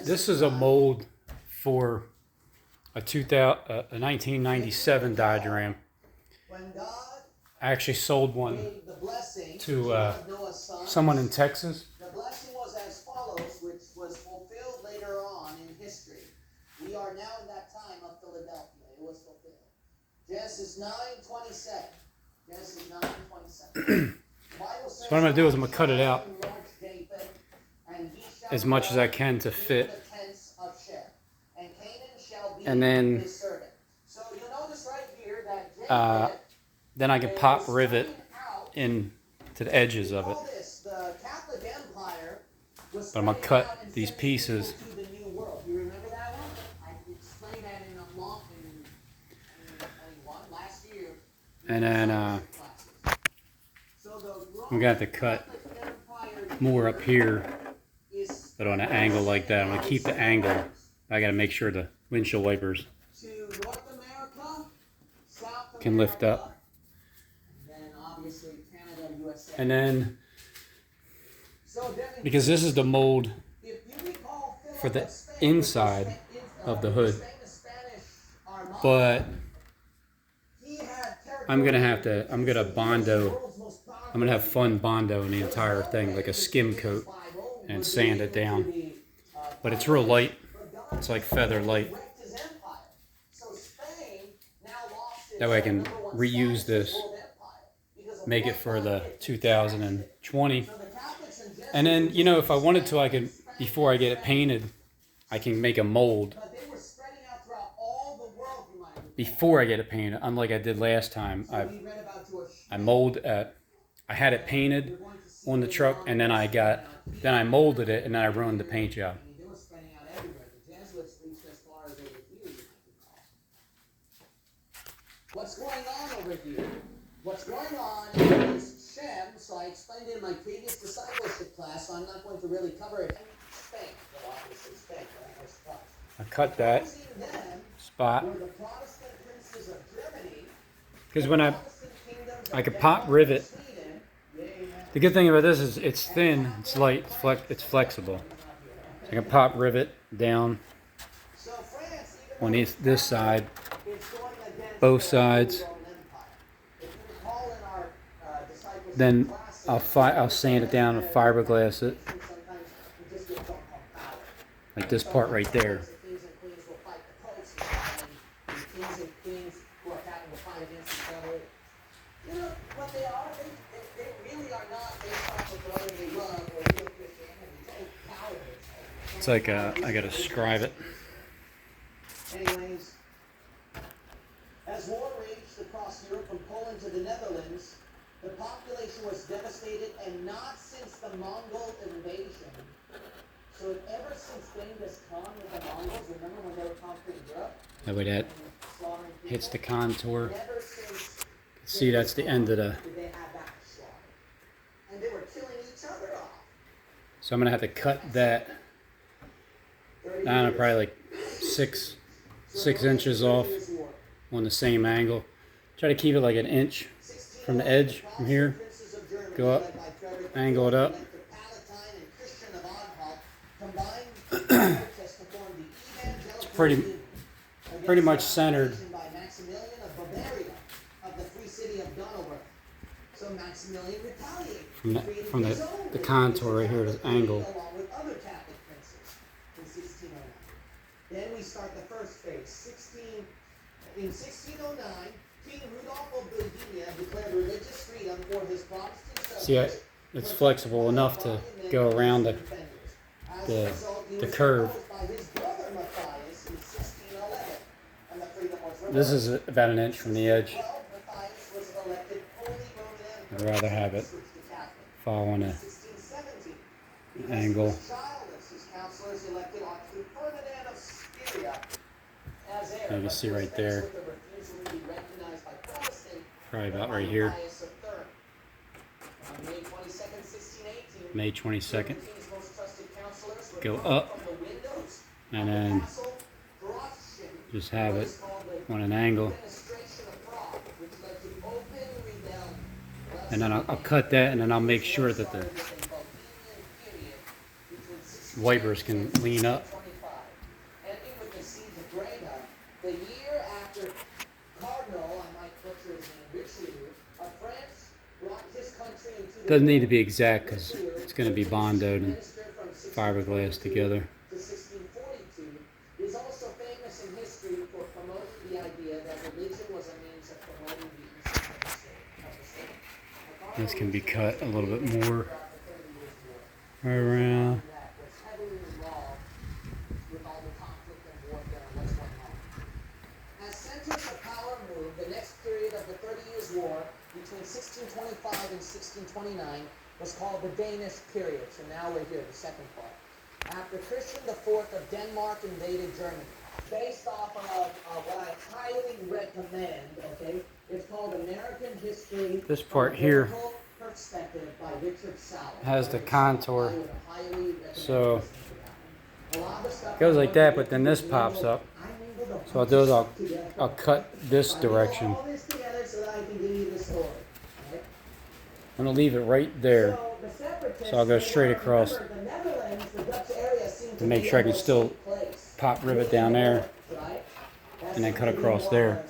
This is a mold for a 1997 diagram. I actually sold one to someone in Texas. The blessing was as follows, which was fulfilled later on in history. We are now in that time of Philadelphia. It was fulfilled. Genesis 9:27. Genesis 9:27. So what I'm going to do is I'm going to cut it out as much as I can to fit. And then I can pop rivet in to the edges of it. But I'm going to cut these pieces. And then I'm going to have to cut more up here, but on an angle like that. I'm going to keep the angle. I got to make sure the windshield wipers can lift up. And then, because this is the mold for the inside of the hood, but I'm going to Bondo, I'm going to have fun Bondo in the entire thing, like a skim coat, and sand it down. But it's real light. It's like feather light. That way I can reuse this, make it for the 2020. And then, you know, if I wanted to, I could, before I get it painted, I can make a mold before I get it painted. Unlike I did last time, I had it painted on the truck, and then I molded it, and then I ruined the paint job. What's going on over here? What's going on is Shem, so I explained it in my previous discipleship class, so I'm not going to really cover it. I cut that spot because when I could pop rivet. The good thing about this is it's thin, it's light, it's flexible. So I can pop rivet down on this side, both sides. Then I'll sand it down and fiberglass it, like this part right there. It's like I gotta scribe it. Anyways, as war raged across Europe from Poland to the Netherlands, the population was devastated, and not since the Mongol invasion. So ever since Genghis Khan with the Mongols, remember when they were conquering Europe? That way that hits the contour. See, that's the end of the. And they were killing each other off. So I'm gonna have to cut that down to probably like six inches off on the same angle. Try to keep it like an inch from the edge from here. Go up, angle it up. It's pretty much centered. From the contour right here, this angle. Then we start the first phase. In 1609, King Rudolph of Bohemia declared religious freedom for his Protestant subjects. See, it's flexible enough to go around the curve. This is about an inch from the edge. I'd rather have it following an angle. You can see right there, probably about right here. May 22nd. Go up, and then just have it on an angle. And then I'll cut that, and then I'll make sure that wipers can lean up. Ending with the siege of Breda, the year after Cardinal, I might butcher his name, Richelieu, of France brought his country into the Doesn't need to be exact because it's going to be bondoed and fiberglass together. to 1642, is also famous in history for promoting the idea that religion was a means of promoting the eastern hemisphere. This can be cut a little bit more right around. That was heavily involved with all the conflict and warfare and what's going on. As centers of power moved, the next period of the 30 Years' War between 1625 and 1629 was called the Danish period. So now we're here, the second part. After Christian IV of Denmark invaded Germany, based off of what I highly recommend, okay, it's called American History. This part here Perspective by Richard Sauer. has the contour, so it goes like that, but then this pops up. So I'll do is I'll cut this direction. I'm going to leave it right there, so I'll go straight across to make sure I can still pop rivet down there and then cut across there.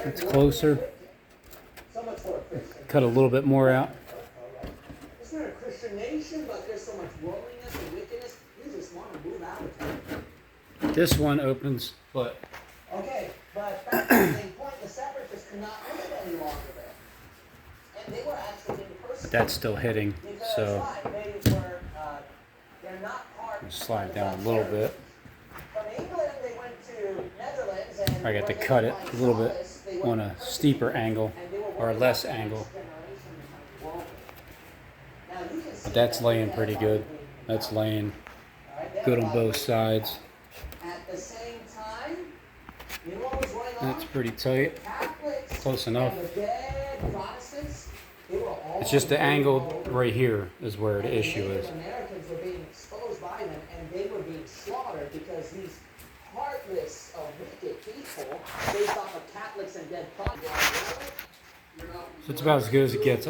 It's closer. Cut a little bit more out. It's not a Christian nation, but there's so much worldliness and wickedness. You just want to move out of it. This one opens, but okay, but back to the main point, the separatists could not live any longer there. And they were actually in person. that's still hitting, so they're not part slide it down a little bit. From England, they went to Netherlands, and I got to cut it a little bit on a steeper angle or less angle. But that's laying pretty good. That's laying good on both sides. At the same time, you know what was going on? That's pretty tight. Close enough. The dead Protestants, they were all It's just the angle right here is where the issue is. Americans were being exposed by them, and they were being slaughtered because these heartless, wicked people, based off of Catholics and dead Protestants. So it's about as good as it gets.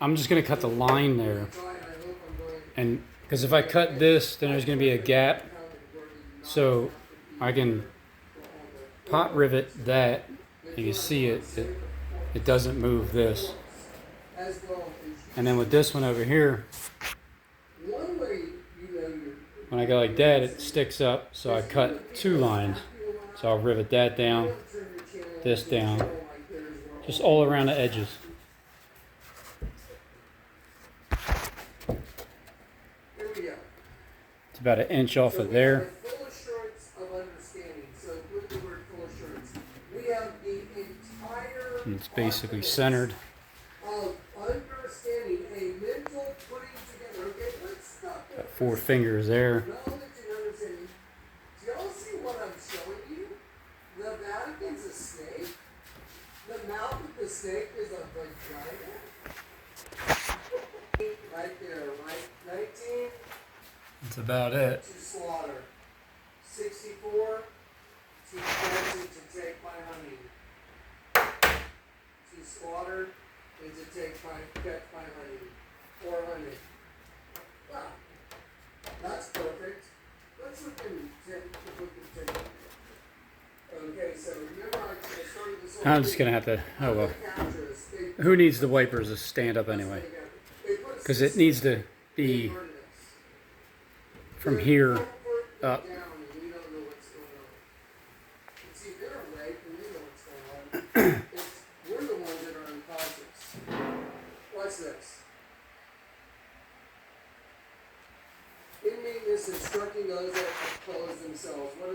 I'm just going to cut the line there. And because if I cut this, then there's going to be a gap. So I can pot rivet that. You can see it doesn't move this. And then with this one over here, when I go like that, it sticks up. So I cut two lines. So I'll rivet that down, this down, just all around the edges. It's about an inch off of there. Full assurance of understanding. So with the word full assurance, we have the entire. And it's basically centered. Of understanding, a mental putting together. Okay, let's stop there. Got 4 fingers there. Knowledge and understanding. Do y'all see what I'm showing you? The Vatican's a snake. The mouth of the snake is a vagina. Right there, right? 19. That's about it. To slaughter. 64. To catch and to take by honey. To slaughter and to catch by honey. 400. Wow. That's perfect. Let's look in the book of 10. Okay, so remember I started this whole I'm just going to have to, oh well. Who needs the wipers to stand up anyway? Because it needs to be from here up. We're the ones that are unconscious. What's this? In meekness instructing those that oppose themselves. What is